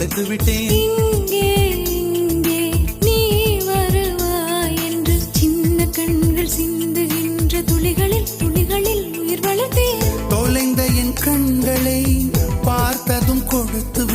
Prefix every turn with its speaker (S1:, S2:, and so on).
S1: சேர்த்து விட்டேன்.
S2: இங்கே இங்கே நீ வருவாய் என்று சின்ன கண்கள் சிந்துகின்ற துளிகளில் துளிகளில் உயிர் வளர்த்தேன்.
S1: தொலைந்த என் கண்களை பார்த்ததும் கொடுத்து